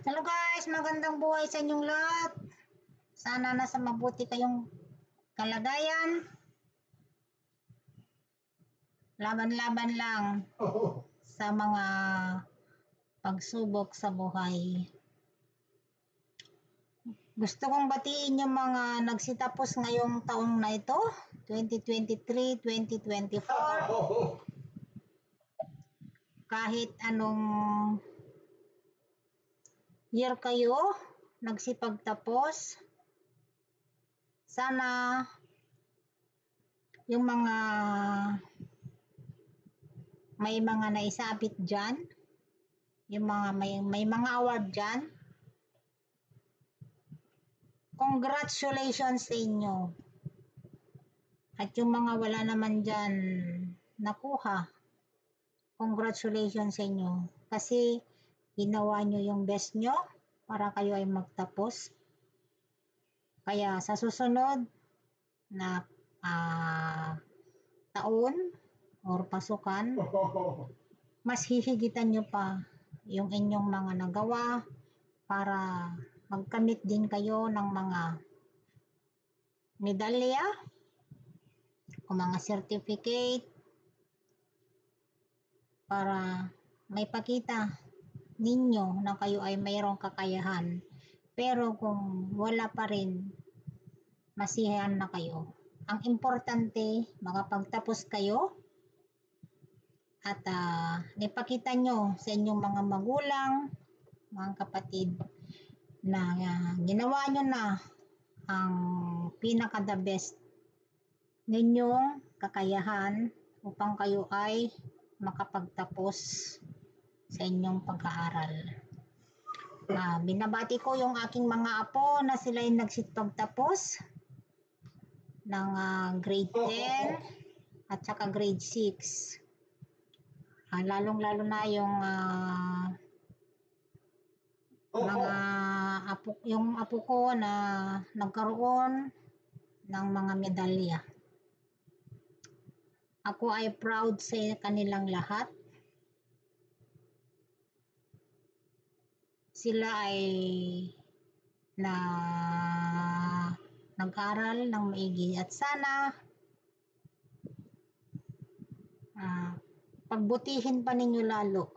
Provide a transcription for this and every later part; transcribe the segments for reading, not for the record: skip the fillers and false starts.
Hello guys, magandang buhay sa inyong lahat. Sana nasa mabuti kayong kalagayan. Laban-laban lang sa mga pagsubok sa buhay. Gusto kong batiin yung mga nagsitapos ngayong taong na ito, 2023-2024. Kahit anong year kayo nagsipagtapos, sana yung mga may mga naisabit dyan, yung mga may mga award dyan, congratulations sa inyo. At yung mga wala naman dyan nakuha, congratulations sa inyo. Kasi ginawa nyo yung best nyo para kayo ay magtapos. Kaya sa susunod na taon or pasukan, mas hihigitan nyo pa yung inyong mga nagawa para magkamit din kayo ng mga medalya o mga certificate para may pakita ninyo na kayo ay mayroong kakayahan. Pero kung wala pa rin, masiyahan na kayo. Ang importante, makapagtapos kayo at ipakita nyo sa inyong mga magulang, mga kapatid, na ginawa nyo na ang pinaka the best ninyong kakayahan upang kayo ay makapagtapos sa inyong pag-aaral. Binabati ko yung aking mga apo na sila ay nagsipagtapos ng grade 10 at saka grade 6. Lalong-lalo na yung mga apo ko na nagkaroon ng mga medalya. Ako ay proud sa kanilang lahat. Sila ay nag-aral ng maigi at sana pagbutihin pa ninyo lalo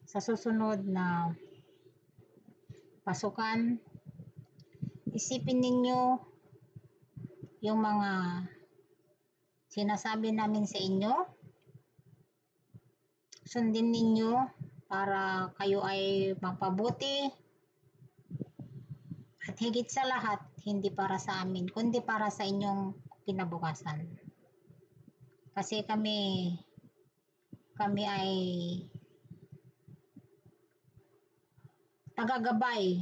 sa susunod na pasukan. Isipin ninyo yung mga sinasabi namin sa inyo, sundin ninyo para kayo ay mapabuti at higit sa lahat, hindi para sa amin kundi para sa inyong kinabukasan. Kasi kami ay tagagabay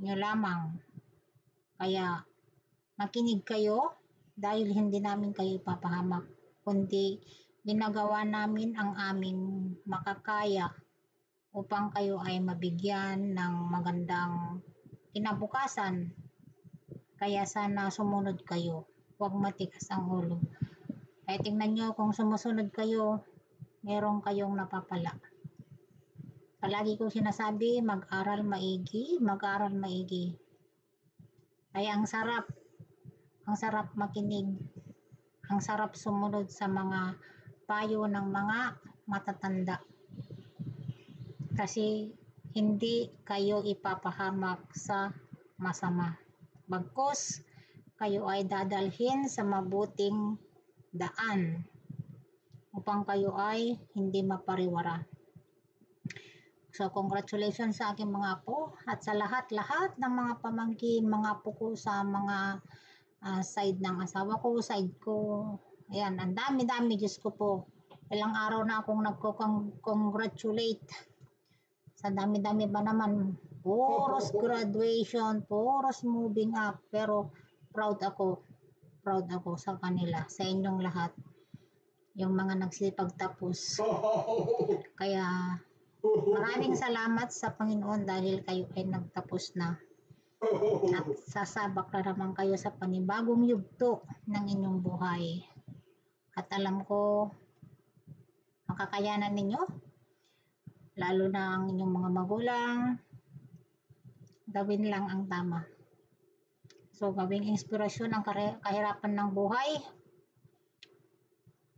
nyo lamang. Kaya makinig kayo dahil hindi namin kayo ipapahamak, kundi ginagawa namin ang aming makakaya upang kayo ay mabigyan ng magandang kinabukasan. Kaya sana sumunod kayo, huwag matigas ang ulo. Kaya tingnan nyo, kung sumusunod kayo, meron kayong napapala. Palagi ko sinasabi, mag-aral maigi, mag-aral maigi. Kaya ang sarap makinig, ang sarap sumunod sa mga payo ng mga matatanda. Kasi hindi kayo ipapahamak sa masama. Bagkus kayo ay dadalhin sa mabuting daan upang kayo ay hindi mapariwara. So congratulations sa aking mga apo at sa lahat-lahat ng mga pamangkin, mga apo ko sa mga side ng asawa ko, side ko. Ayan, ang dami-dami, Diyos ko po. Ilang araw na akong nagko-congratulate. Sa dami-dami ba naman, puros graduation, puros moving up, pero proud ako sa kanila, sa inyong lahat, yung mga nagsipagtapos. Kaya maraming salamat sa Panginoon dahil kayo ay nagtapos na at sasabak na naman kayo sa panibagong yugto ng inyong buhay. At alam ko makakayanan ninyo, lalo na ang inyong mga magulang, Gawin lang ang tama. So, gawing inspirasyon ang kahirapan ng buhay.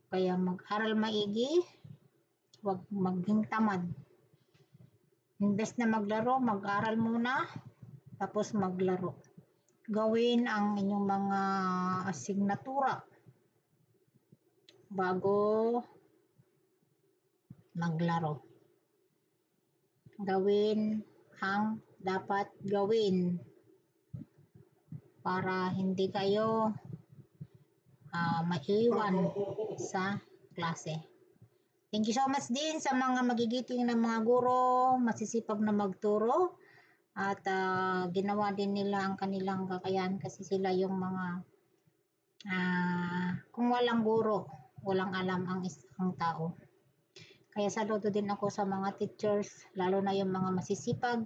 Kaya mag-aral maigi, huwag maging tamad. Imbes na maglaro, mag-aral muna, tapos maglaro. Gawin ang inyong mga asignatura bago maglaro. Gawin ang dapat gawin para hindi kayo maiwan sa klase. Thank you so much din sa mga magigiting na mga guro, masisipag na magturo, at ginawa din nila ang kanilang kakayahan kasi sila yung mga kung walang guro, walang alam ang isang tao. Kaya saludo din ako sa mga teachers, lalo na yung mga masisipag,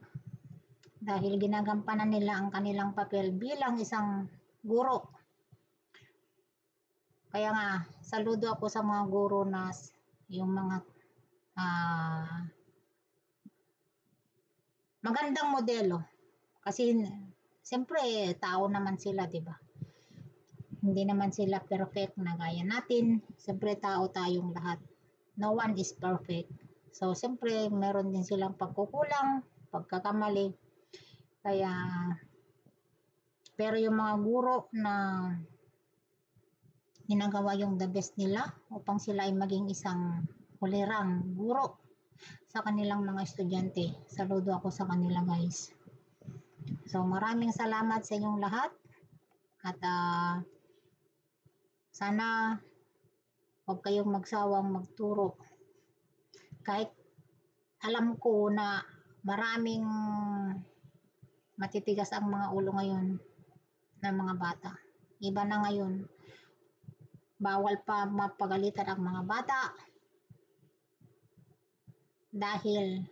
dahil ginagampanan nila ang kanilang papel bilang isang guro. Kaya nga, saludo ako sa mga guro na yung mga magandang modelo. Kasi siyempre tao naman sila, 'di ba? Hindi naman sila perfect na gaya natin. Siyempre tao tayong lahat. No one is perfect. So siyempre meron din silang pagkukulang, pagkakamali. Kaya pero yung mga guro na ginagawa yung the best nila upang sila ay maging isang kulirang guro sa kanilang mga estudyante. Saludo ako sa kanila, guys. So maraming salamat sa inyong lahat at sana huwag kayong magsawang magturo. Kahit alam ko na maraming matitigas ang mga ulo ngayon ng mga bata. Iba na ngayon. Bawal pa mapagalitan ang mga bata dahil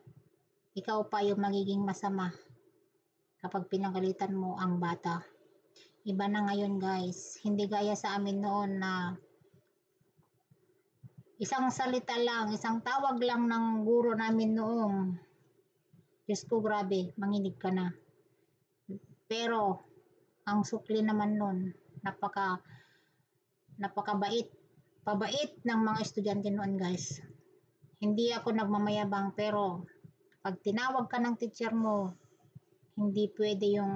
ikaw pa yung magiging masama kapag pinagalitan mo ang bata. Iba na ngayon, guys. Hindi gaya sa amin noon na isang salita lang, isang tawag lang ng guro namin noong, Diyos ko, grabe, manginig ka na. Pero ang sukli naman nun, napakabait, pabait ng mga estudyante noon, guys. Hindi ako nagmamayabang, pero pag tinawag ka ng teacher mo, hindi pwede yung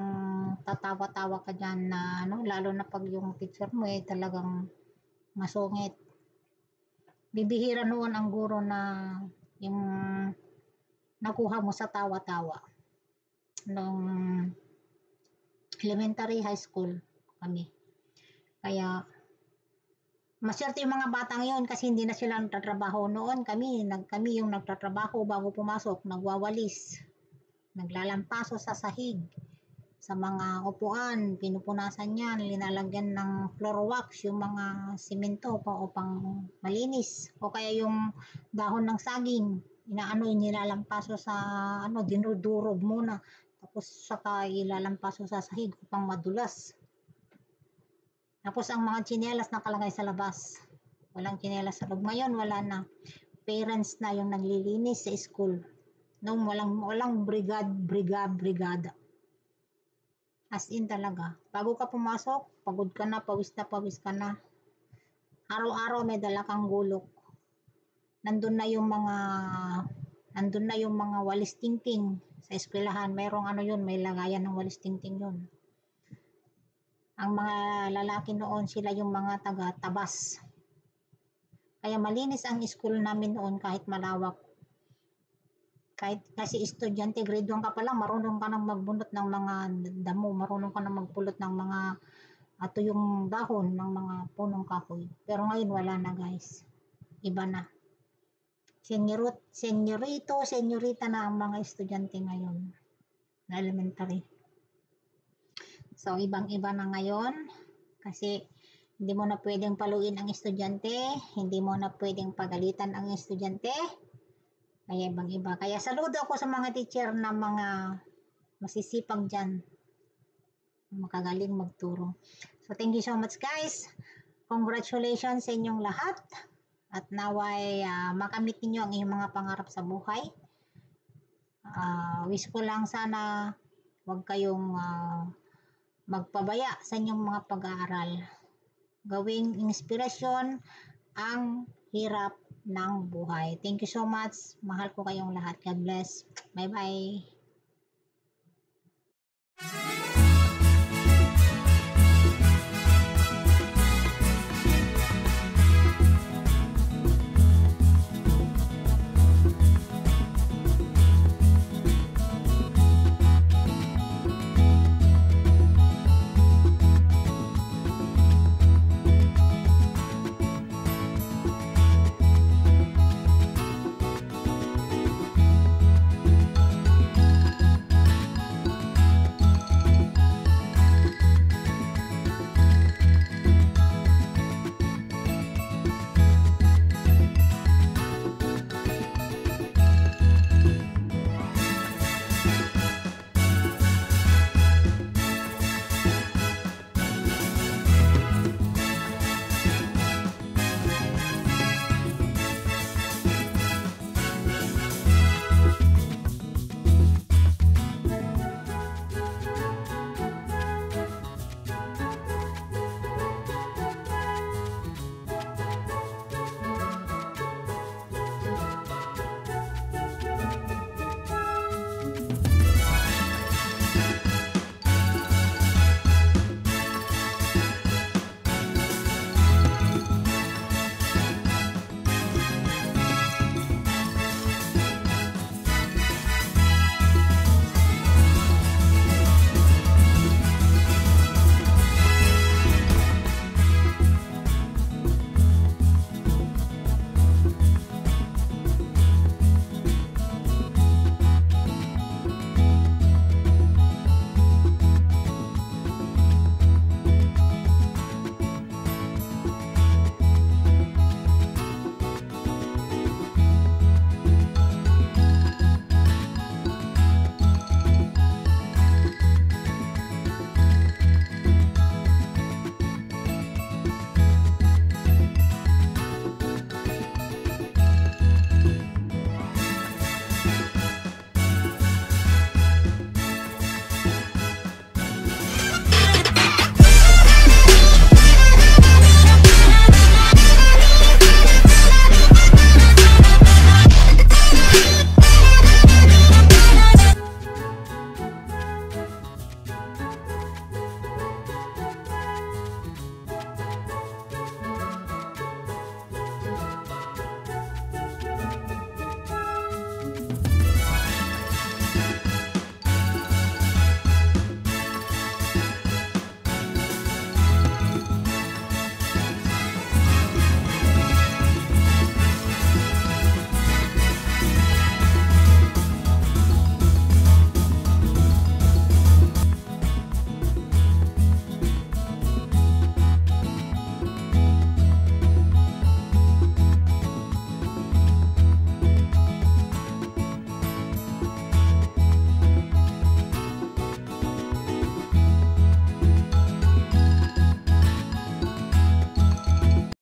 tatawa-tawa ka dyan na lalo na pag yung teacher mo talagang masungit. Bibihira noon ang guro na yung nakuha mo sa tawa-tawa. Nung elementary, high school kami. Kaya maswerte yung mga batang yun kasi hindi na sila nagtatrabaho noon. Kami yung nagtatrabaho bago pumasok, nagwawalis, naglalampaso sa sahig, sa mga upuan, pinupunasan yan, linalagyan ng floor wax, yung mga simento upang malinis. O kaya yung dahon ng saging, nilalampaso sa dinudurog muna. Tapos saka ilalampaso sa sahig upang madulas. Tapos ang mga tsinelas nakalagay sa labas. Walang tsinelas sa loob. Ngayon wala na. Parents na yung naglilinis sa school. Nung walang brigada. As in talaga. Bago ka pumasok, pagod ka na, pawis ka na. Araw-araw may dala kang gulok. Nandun na yung mga walis tingting sa eskwelahan. Mayroong may lagayan ng walis tingting yun. Ang mga lalaki noon, sila yung mga taga-tabas. Kaya malinis ang school namin noon kahit malawak. Kahit kasi estudyante, grade 1 ka pa lang, marunong ka nang magbunot ng mga damo, marunong ka nang magpulot ng mga yung dahon ng mga punong kahoy. Pero ngayon wala na, guys. Iba na. Senyorita na ang mga estudyante ngayon na elementary. So, ibang-iba na ngayon kasi hindi mo na pwedeng paluin ang estudyante, hindi mo na pwedeng pagalitan ang estudyante. Kaya ibang-iba. Kaya saludo ako sa mga teacher na mga masisipag dyan, makagaling magturo. So, thank you so much, guys. Congratulations sa inyong lahat. At naway makamit ninyo ang inyong mga pangarap sa buhay. Wish ko lang sana Huwag kayong magpabaya sa inyong mga pag-aaral. Gawing inspirasyon ang hirap ng buhay. Thank you so much. Mahal ko kayong lahat. God bless. Bye-bye.